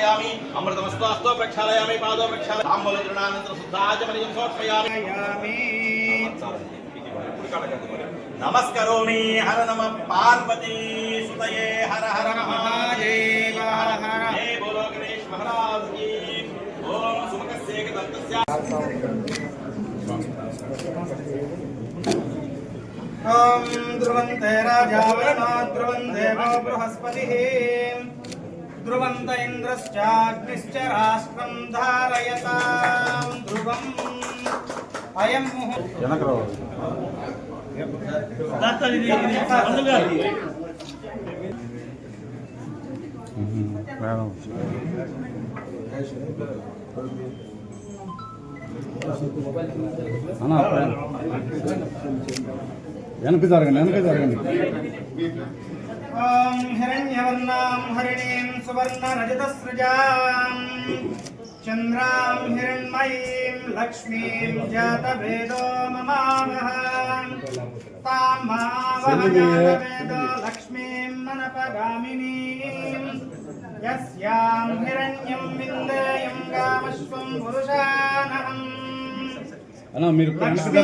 समर्पयामि अमृतमस्तु प्रक्षालयामि पादो प्रक्षालयामि ताम्बूलचूर्णानन्तरं शुद्धाचमनीयं समर्पयामि नमस्करोमि हर नमः पार्वती सुतये हर हर महादेव हर हर हे बोलो गणेश महाराज की ओम सुमुखस्य एकदन्तस्य ओम ध्रुवन्ते राजावरणो ध्रुवं देवो बृहस्पतिः ध्रुवन्त इन्द्रश्चाग्निश्च राष्ट्रं धारयतां ध्रुवम् अयं मुहूर्तः వెనక్కి జరగండి ఓం హిరణ్యవర్ణాం హరిణీం సువర్ణరజతస్రజాం చంద్రాం హిరణ్మయీం లక్ష్మీం జాతవేదో మమావహం తాం మావహ జాతవేదో లక్ష్మీం మనపగామినీం యస్యాం హిరణ్యం విందేయం గామశ్వం పురుషానహం అన్న మీరు వెనక్కి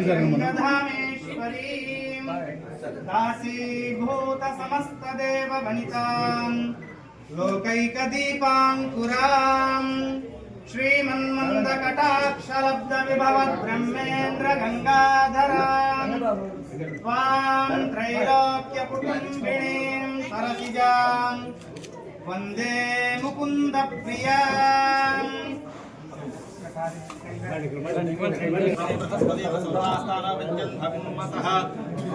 జరగండి ధామేశ్వరీం దాసీభూత సమస్త దేవ వనితాం లోకైక దీపాంకురాం శ్రీమన్మంద కటాక్షలబ్ధ విభవ బ్రహ్మేంద్ర గంగాధరాం త్వాం త్రైలోక్య కుటుంబినీం సరసిజాం వందే ముకుంద ప్రియాం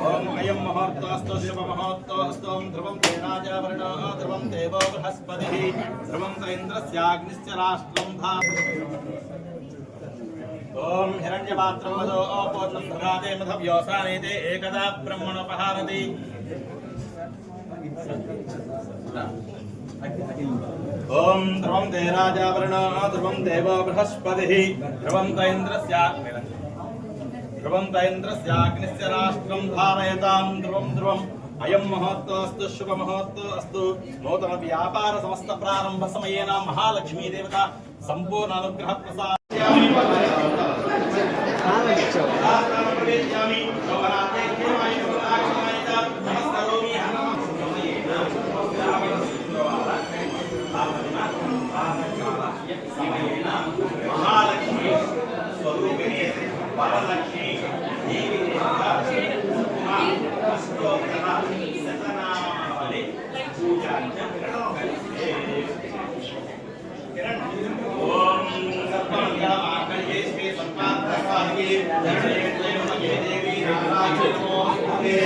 ओम अयं मुहूर्तोऽस्तु शुभमुहूर्तोऽस्तु ध्रुवं ते राजावरणो ध्रुवं देवो बृहस्पतिः ध्रुवं स इन्द्रस्याग्निश्च राष्ट्रं ओम हिरण्यपात्रं मदो पूर्णं दधाते मधव्योसानेते एकदा ब्रह्मणोपहारति ओम ध्रुवं ते राजावरणो ध्रुवं देवो बृहस्पतिः ध्रुवं स इन्द्रस्याग्निश्च राष्ट्रं धारयतां ध्रुवं ध्रुवम् अयं मुहूर्तोऽस्तु शुभमुहूर्तोऽस्तु नूतन व्यापार समस्त प्रारंभ समयेन महालक्ष्मी देवता संपूर्ण अनुग्रह प्रसादयामि महालक्ष्मी स्वरूपिणी वरलक्ष्मी देवी देवता सतनामले पूजा ओम सर्वमंगलमांगल्ये शिवे सर्वार्थसाधिके शरण्ये देवी नारायणे नमोस्तुते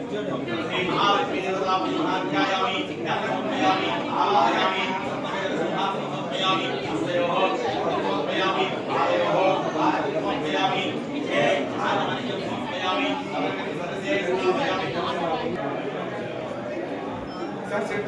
श्री महालक्ष्मी देवता महाध्यायामि ध्यानसमर्पयामि आवाहयामि समर्पयामि हस्तयोः समर्पयामि पादयोः समर्पयामि ध्यानमनिकं समर्पयामि सर्वस्य समर्पयामि सर सेट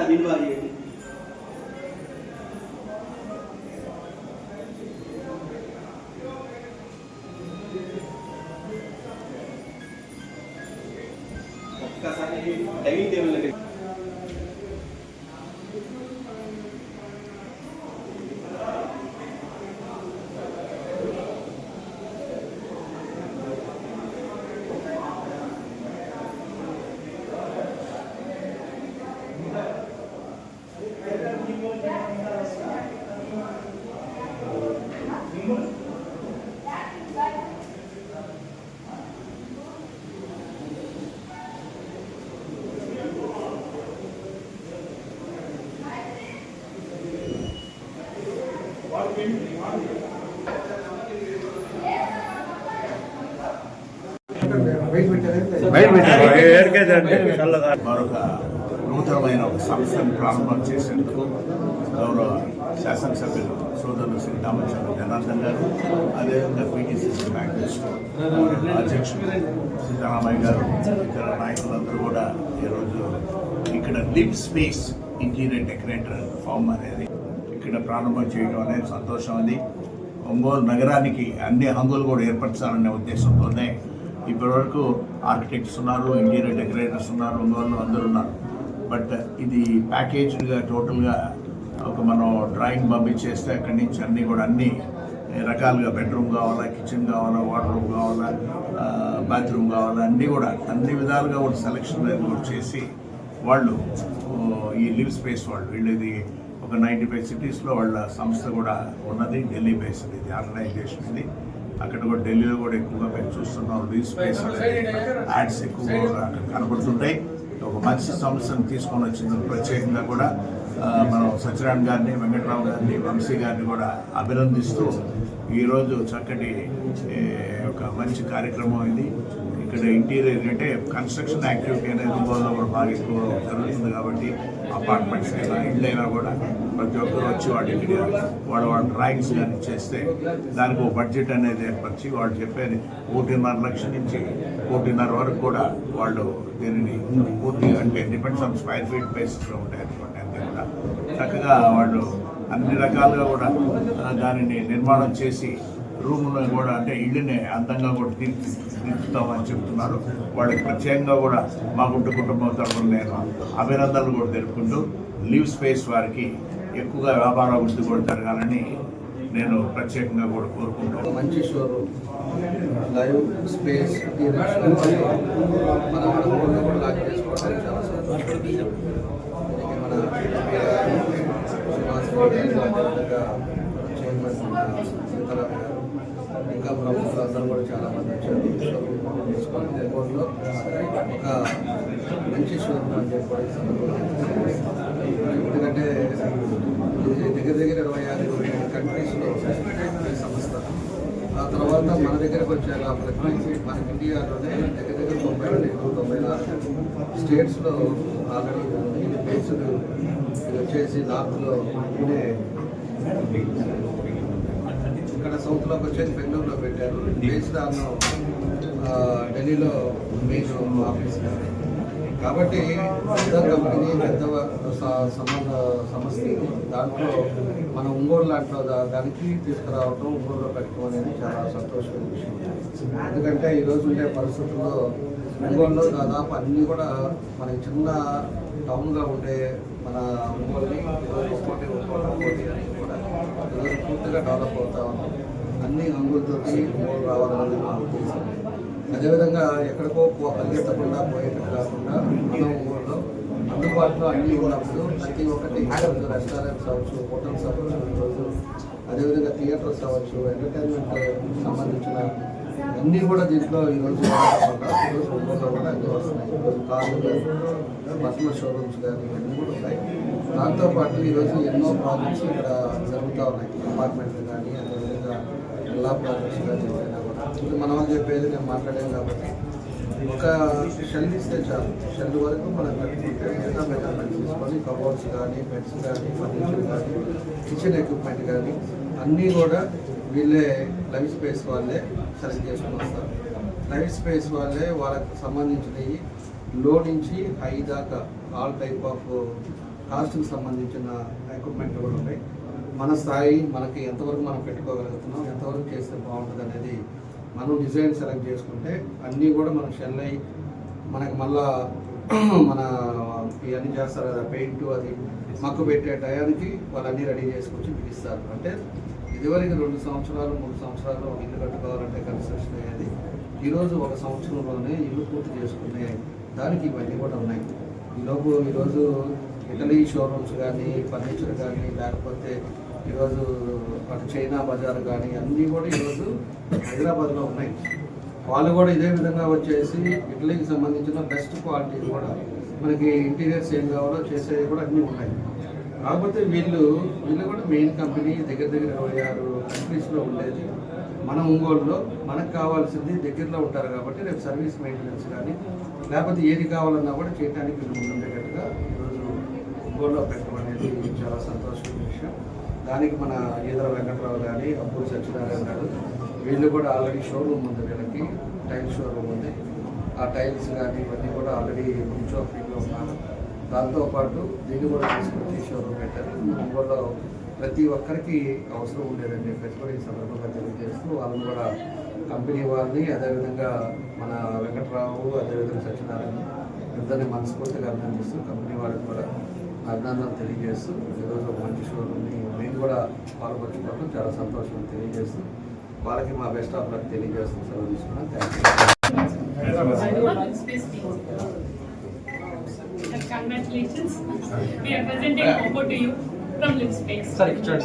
అది ఇన్వాల్వ్ చేయండి. ఒక్కసారి డైనింగ్ టేబుల్ దగ్గర మరొక నూతనమైన ఒక సంస్థను ప్రారంభం చేసేందుకు గౌరవ శాసనసభ్యులు సోదరులు శ్రీ రామచంద్ర జనార్దన్ గారు, అదేవిధంగా పీటీసీసీ బ్యాంక్ అధ్యక్షులు సీతారామయ్య గారు, ఇతర నాయకులందరూ కూడా ఈరోజు ఇక్కడ Live Space interior decorator firm అనేది ఇక్కడ ప్రారంభం చేయడం అనేది సంతోషం. అది ఒంగోలు నగరానికి అన్ని హంగులు కూడా ఏర్పరచాలనే ఉద్దేశంతోనే ఇప్పటివరకు ఆర్కిటెక్ట్స్ ఉన్నారు, ఇంటీరియర్ డెకరేటర్స్ ఉన్నారు, ఒంగోలు అందరూ ఉన్నారు. బట్ ఇది ప్యాకేజ్డ్గా టోటల్గా ఒక మనం డ్రాయింగ్ పంపించేస్తే అక్కడి నుంచి అన్నీ కూడా అన్ని రకాలుగా బెడ్రూమ్ కావాలా, కిచెన్ కావాలా, వార్డ్రూమ్ కావాలా, బాత్రూమ్ కావాలా, అన్నీ కూడా అన్ని విధాలుగా కూడా సెలక్షన్ అనేది కూడా చేసి వాళ్ళు ఈ లివ్ స్పేస్ వీళ్ళు ఇది ఒక 95 సిటీస్లో వాళ్ళ సంస్థ కూడా ఉన్నది. ఢిల్లీ బేస్డ్ ఇది ఆర్గనైజేషన్. ఇది అక్కడ కూడా ఢిల్లీలో కూడా ఎక్కువగా మేము చూస్తున్నాం. లివ్ స్పేస్ యాడ్స్ ఎక్కువగా కనబడుతుంటాయి. ఒక మంచి సంస్థను తీసుకొని వచ్చింది. ప్రత్యేకంగా కూడా మనం సత్యనారాయణ గారిని, వెంకట్రావు గారిని, వంశీ గారిని కూడా అభినందిస్తూ ఈరోజు చక్కటి ఒక మంచి కార్యక్రమం ఇది. ఇక్కడ ఇంటీరియర్ అంటే కన్స్ట్రక్షన్ యాక్టివిటీ అనేది ఒంగోలులో కూడా బాగా ఎక్కువ జరుగుతుంది కాబట్టి అపార్ట్మెంట్స్ అయినా ఇళ్ళైనా కూడా ప్రతి ఒక్కరు వచ్చి వాటికి వాళ్ళ డ్రాయింగ్స్ కానీ చేస్తే దానికి ఒక బడ్జెట్ అనేది ఏర్పరిచి వాళ్ళు చెప్పేది 1.5 లక్షల నుంచి 1.5 వరకు కూడా వాళ్ళు దీనిని పూర్తిగా అంటే డిపెండ్స్ ఆన్ స్క్వేర్ ఫీట్ బేసిస్లో ఉంటాయి అనుకోండి. అంతే కూడా చక్కగా వాళ్ళు అన్ని రకాలుగా కూడా దానిని నిర్మాణం చేసి రూమ్లో కూడా అంటే ఇళ్ళని అందంగా కూడా తీర్చుతామని చెప్తున్నారు. వాళ్ళకి ప్రత్యేకంగా కూడా మా కుటుంబం తరఫున నేను అభినందనలు కూడా తెలుపుకుంటూ లివ్ స్పేస్ వారికి ఎక్కువగా వ్యాపార అభివృద్ధి కూడా జరగాలని నేను ప్రత్యేకంగా కూడా కోరుకుంటాను. మంచి షోరూమ్ లైవ్ స్పేస్ మన ఊళ్ళో కూడా లాంచ్ చేసుకోవడానికి చాలా సంతోషం. మన చైర్మన్ సీతారాం గారు ఇంకా ప్రముఖులందరూ కూడా చాలామంది వచ్చారు. తీసుకొని నెల్లూరులో ఒక మంచి షోరూమ్ అని చెప్పి ఎందుకంటే ఇది దగ్గర 26 కంట్రీస్లో ఈ సంస్థ. ఆ తర్వాత మన దగ్గరకు వచ్చాక మనకి ఇండియాలోనే దగ్గర 94 స్టేట్స్లో ఆల్రెడీ బేస్డ్ ఇది వచ్చేసి నార్త్లో పుణే, ఇక్కడ సౌత్లోకి వచ్చేసి బెంగళూరులో పెట్టారు. బేస్డ్ ఆన్ ఢిల్లీలో మెయిన్ ఆఫీస్ కాబట్టి పెద్ద కంపెనీ పెద్ద సంస్థ దాంట్లో మన ఒంగోలు లాంటి దానికి తీసుకురావటం, ఒంగోలులో పెట్టడం అనేది చాలా సంతోషమైన విషయం. ఎందుకంటే ఈరోజు ఉండే పరిస్థితుల్లో ఒంగోలులో దాదాపు అన్నీ కూడా మనకి చిన్న టౌన్గా ఉండే మన ఒంగోలుని ఒక్కోటి అన్నీ కూడా ఈరోజు పూర్తిగా డెవలప్ అవుతా ఉన్నాం. అన్ని హంగులతో ఒంగోలు రావాలనేది మా ఉద్దేశం. అదేవిధంగా ఎక్కడికో పరిగెత్తకుండా పోయేటట్టు కాకుండా మన ఊళ్ళో అందుబాటులో అన్నీ ఉన్నప్పుడు ప్రతి ఒక్కటి రెస్టారెంట్స్ అవ్వచ్చు, హోటల్స్ అవ్వచ్చు, ఈరోజు అదేవిధంగా థియేటర్స్ అవ్వచ్చు, ఎంటర్టైన్మెంట్ సంబంధించిన అన్నీ కూడా దీంట్లో ఈరోజు ఈరోజు ఒంగోలులో కూడా అన్నీ వస్తున్నాయి. ఈరోజు కార్లు కానీ, బట్టల షోరూమ్స్ కానీ ఇవన్నీ కూడా ఉన్నాయి. దాంతోపాటు ఈరోజు ఎన్నో ప్రాజెక్ట్స్ ఇక్కడ జరుగుతూ ఉన్నాయి. అపార్ట్మెంట్లు కానీ, అదేవిధంగా ఎలా ప్రాజెక్ట్స్ కానీ ఏమైనా కూడా ఇది మనం చెప్పేది నేను మాట్లాడాను కాబట్టి ఒక షెల్ ఇస్తే చాలు. షెల్ వరకు మనం కట్టుకుంటే మిగతా మెజర్మెంట్స్ తీసుకొని కబోర్డ్స్ కానీ, బెడ్స్ కానీ, ఫర్నిచర్ కానీ, కిచెన్ ఎక్విప్మెంట్ కానీ అన్నీ కూడా వీళ్ళే లైవ్ స్పేస్ వాళ్ళే సెలెక్ట్ చేసుకుని వస్తారు. లైవ్ స్పేస్ వాళ్ళే వాళ్ళకి సంబంధించినవి లో నుంచి హై దాకా ఆల్ టైప్ ఆఫ్ కాస్ట్కి సంబంధించిన ఎక్విప్మెంట్ కూడా ఉంటాయి. మన స్థాయి మనకి ఎంతవరకు మనం పెట్టుకోగలుగుతున్నాం, ఎంతవరకు చేస్తే బాగుంటుంది అనేది మనం డిజైన్ సెలెక్ట్ చేసుకుంటే అన్నీ కూడా మనం షెల్ అయ్యి మనకి మళ్ళా మన ఇవన్నీ చేస్తారు కదా, పెయింట్ అది మక్కు పెట్టే టయానికి వాళ్ళన్నీ రెడీ చేసుకొచ్చి బిగిస్తారు. అంటే ఇదివరకు 2 సంవత్సరాలు 3 సంవత్సరాలు ఇల్లు కట్టుకోవాలంటే కన్స్ట్రక్షన్ అయ్యేది. ఈరోజు 1 సంవత్సరంలోనే ఇల్లు పూర్తి చేసుకునే దానికి ఇవన్నీ కూడా ఉన్నాయి. ఈరోజు ఇటలీ షోరూమ్స్ కానీ, ఫర్నిచర్ కానీ, లేకపోతే ఈరోజు అటు చైనా బజార్ కానీ అన్నీ కూడా ఈరోజు హైదరాబాద్లో ఉన్నాయి. వాళ్ళు కూడా ఇదే విధంగా వచ్చేసి ఇటలీకి సంబంధించిన బెస్ట్ క్వాలిటీ కూడా మనకి ఇంటీరియర్స్ ఏం కావాలో చేసేవి కూడా అన్నీ ఉన్నాయి. కాకపోతే వీళ్ళు కూడా మెయిన్ కంపెనీ దగ్గర 26 కంట్రీస్లో ఉండేది. మన ఒంగోలులో మనకు కావాల్సింది దగ్గరలో ఉంటారు కాబట్టి రేపు సర్వీస్ మెయింటెనెన్స్ కానీ లేకపోతే ఏది కావాలన్నా కూడా చేయడానికి వీళ్ళు ముందుండేటట్టుగా ఈరోజు ఒంగోలులో పెట్టడం అనేది చాలా సంతోషమైన విషయం. దానికి మన ఈదర వెంకట్రావు కానీ, అబ్బు సత్యనారాయణ గారు వీళ్ళు కూడా ఆల్రెడీ షోరూమ్ ఉంది, వీళ్ళకి టైల్ షోరూమ్ ఉంది. ఆ టైల్స్ కానీ ఇవన్నీ కూడా ఆల్రెడీ కొంచెం ఫ్రీగా ఉన్నారు. దాంతోపాటు దీన్ని కూడా తీసుకొచ్చి షోరూమ్ పెట్టారు. ఒంగోలులో ప్రతి ఒక్కరికి అవసరం ఉండేదని చెప్పేసి కూడా ఈ సందర్భంగా తెలియజేస్తూ వాళ్ళని కూడా కంపెనీ వాళ్ళని అదేవిధంగా మన వెంకట్రావు అదేవిధంగా సత్యనారాయణ ఇద్దరిని మనస్ఫూర్తిగా అభినందిస్తూ కంపెనీ వాళ్ళకి కూడా అభినందనలు తెలియజేస్తూ ఈరోజు ఒక మంచి షోరూమ్ని మేము కూడా పాల్గొచ్చుకోవడం చాలా సంతోషం తెలియజేస్తూ వాళ్ళకి మా బెస్ట్ ఆఫ్ లక్ తెలియజేస్తూ సెలవు తీసుకున్నాను. Thank you. Congratulations. We are presenting Oppo to you from Livspace. Sorry, sir.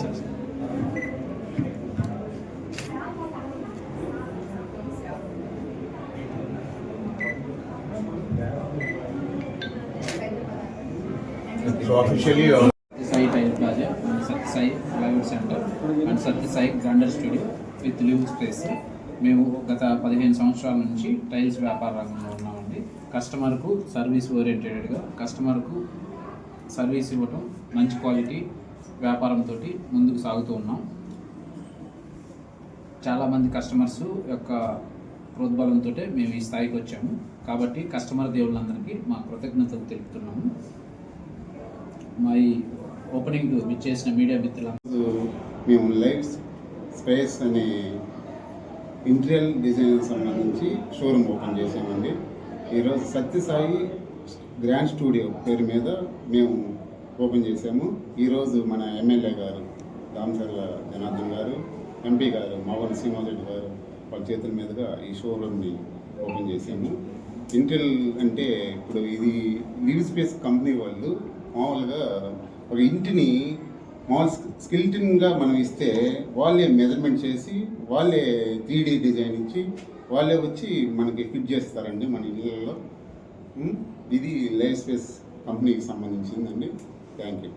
So officially, Sai Tile Plaza, Saty Sai Plywood Center and Saty Sai Grander Studio with Livspace. మేము గత 15 సంవత్సరాల నుంచి tiles వ్యాపార రంగంలో ఉన్నామండి. కస్టమర్కు సర్వీస్ ఓరియంటెడ్గా కస్టమర్కు service ఇవ్వటం, మంచి క్వాలిటీ వ్యాపారంతో ముందుకు సాగుతూ ఉన్నాం. చాలామంది కస్టమర్స్ యొక్క ప్రోద్బలంతో మేము ఈ స్థాయికి వచ్చాము. కాబట్టి కస్టమర్ దేవుళ్ళందరికీ మా కృతజ్ఞతలు తెలుపుతున్నాము. మా ఈ ఓపెనింగ్ విచ్చేసిన మీడియా మిత్రులందరూ మేము లైఫ్ స్పేస్ అనే ఇంటీరియర్ డిజైన్ సంబంధించి షోరూమ్ ఓపెన్ చేసామండి. ఈరోజు సత్య సాయి గ్రాండ్ స్టూడియో పేరు మీద మేము ఓపెన్ చేసాము. ఈరోజు మన ఎమ్మెల్యే గారు దామచర్ల జనార్దన్ గారు, ఎంపీ గారు మావన్ శ్రీనివాసరెడ్డి గారు వాళ్ళ చేతుల మీదుగా ఈ షోరూమ్ని ఓపెన్ చేసాము. ఇంటీరియర్ అంటే ఇప్పుడు ఇది లివ్ స్పేస్ కంపెనీ వాళ్ళు మామూలుగా ఒక ఇంటిని మామూలు స్కిల్టన్గా మనం ఇస్తే వాళ్ళే మెజర్మెంట్ చేసి వాళ్ళే 3D డిజైన్ ఇచ్చి వాళ్ళే వచ్చి మనకి ఫిట్ చేస్తారండి మన ఇళ్ళల్లో. ఇది లైవ్ స్పేస్ కంపెనీకి సంబంధించిందండి. Thank you.